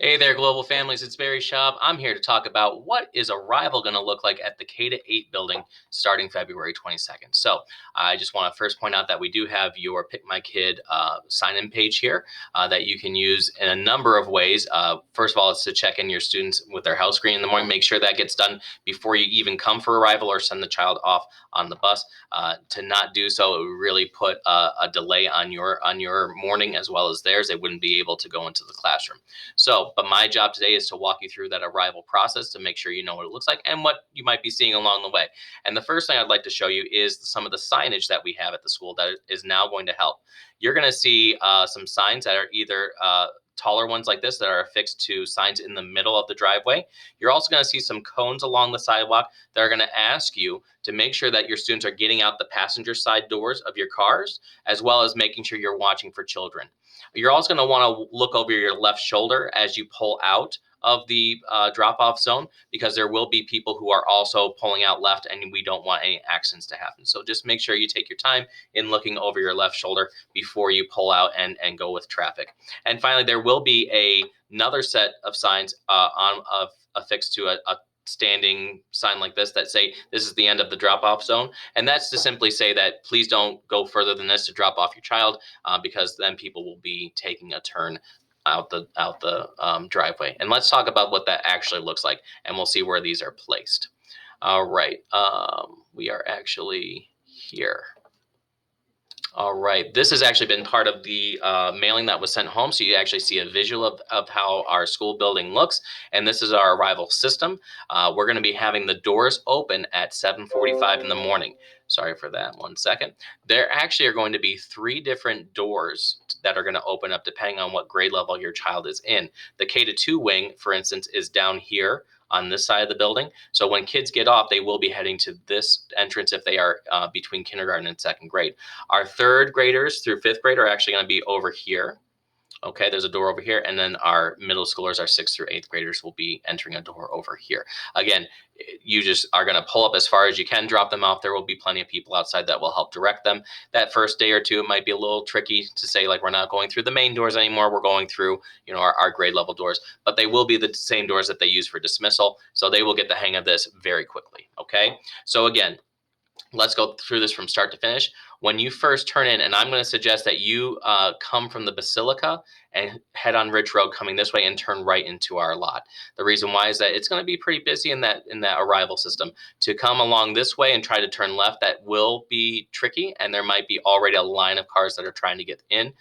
Hey there, global families. It's Barry Schaub. I'm here to talk about what is Arrival going to look like at the K-8 building starting February 22nd. So I just want to first point out that we do have your Pick My Kid sign-in page here that you can use in a number of ways. First of all, it's to check in your students with their health screen in the morning. Make sure that gets done before you even come for Arrival or send the child off on the bus. To not do so, it would really put a delay on your morning as well as theirs. They wouldn't be able to go into the classroom. So, but my job today is to walk you through that arrival process to make sure you know what it looks like and what you might be seeing along the way. And the first thing I'd like to show you is some of the signage that we have at the school that is now going to help. You're going to see some signs that are either taller ones like this that are affixed to signs in the middle of the driveway. You're also going to see some cones along the sidewalk that are going to ask you to make sure that your students are getting out the passenger side doors of your cars, as well as making sure you're watching for children. You're also going to want to look over your left shoulder as you pull out of the drop-off zone, because there will be people who are also pulling out left, and we don't want any accidents to happen. So just make sure you take your time in looking over your left shoulder before you pull out and go with traffic. And finally, there will be another set of signs affixed to a standing sign like this that say this is the end of the drop-off zone, and that's to simply say that please don't go further than this to drop off your child, because then people will be taking a turn out the driveway. And let's talk about what that actually looks like, and we'll see where these are placed. All right, we are actually here. All right. This has actually been part of the mailing that was sent home. So you actually see a visual of how our school building looks. And this is our arrival system. We're going to be having the doors open at 7:45 in the morning. Sorry for that. 1 second. There actually are going to be 3 different doors that are going to open up depending on what grade level your child is in. The K-2 wing, for instance, is down here on this side of the building. So when kids get off, they will be heading to this entrance if they are between kindergarten and second grade. Our third graders through fifth grade are actually going to be over here. Okay, there's a door over here. And then our middle schoolers, our sixth through eighth graders, will be entering a door over here. Again, you just are going to pull up as far as you can, drop them off. There will be plenty of people outside that will help direct them. That first day or two, it might be a little tricky to say, like, we're not going through the main doors anymore. We're going through, our grade level doors, but they will be the same doors that they use for dismissal. So they will get the hang of this very quickly. Okay. So again, let's go through this from start to finish. When you first turn in, and I'm going to suggest that you come from the Basilica and head on Ridge Road coming this way and turn right into our lot. The reason why is that it's going to be pretty busy in that arrival system. To come along this way and try to turn left, that will be tricky, and there might be already a line of cars that are trying to get in.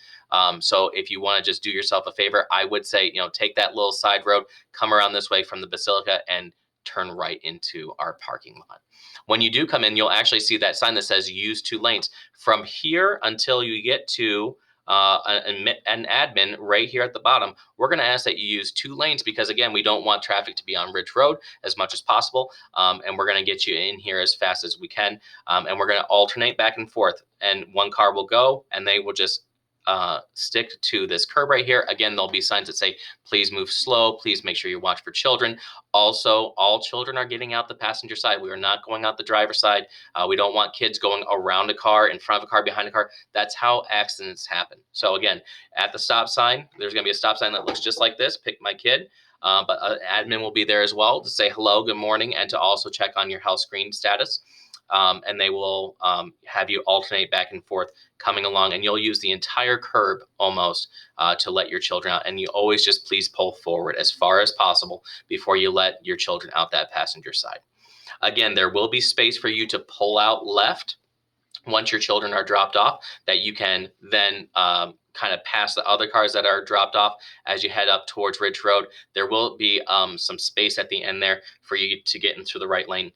So if you want to just do yourself a favor, I would say, take that little side road, come around this way from the Basilica, and turn right into our parking lot. When you do come in, you'll actually see that sign that says use 2 lanes. From here until you get to an admin right here at the bottom, we're going to ask that you use 2 lanes because, again, we don't want traffic to be on Ridge Road as much as possible. And we're going to get you in here as fast as we can. And we're going to alternate back and forth. And one car will go, and they will just stick to this curb right here. Again, there'll be signs that say, please move slow. Please make sure you watch for children. Also, all children are getting out the passenger side. We are not going out the driver's side. We don't want kids going around a car, in front of a car, behind a car. That's how accidents happen. So again, at the stop sign, there's going to be a stop sign that looks just like this, Pick My Kid. But an admin will be there as well to say hello, good morning, and to also check on your health screen status. And they will have you alternate back and forth coming along, and you'll use the entire curb almost to let your children out. And you always just please pull forward as far as possible before you let your children out that passenger side. Again, there will be space for you to pull out left once your children are dropped off, that you can then kind of pass the other cars that are dropped off as you head up towards Ridge Road. There will be some space at the end there for you to get into the right lane.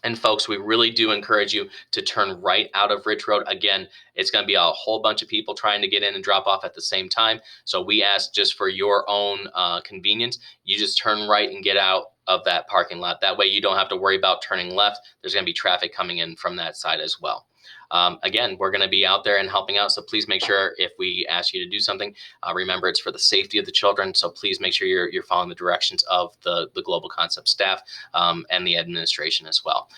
And folks, we really do encourage you to turn right out of Ridge Road. Again, it's going to be a whole bunch of people trying to get in and drop off at the same time. So we ask, just for your own convenience, you just turn right and get out of that parking lot. That way you don't have to worry about turning left. There's going to be traffic coming in from that side as well. Again, we're going to be out there and helping out. So please make sure if we ask you to do something, remember it's for the safety of the children. So please make sure you're following the directions of the Global Concept staff and the administration as well.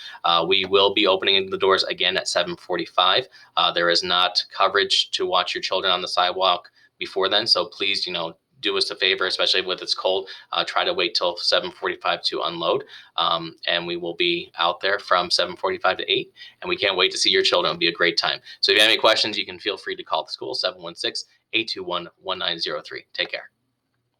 We will be opening the doors again at 7:45. There is not coverage to watch your children on the sidewalk before then. So please, do us a favor, especially with it's cold. Try to wait till 7:45 to unload, and we will be out there from 7:45 to 8. And we can't wait to see your children. It'll be a great time. So if you have any questions, you can feel free to call the school 716-821-1903. Take care.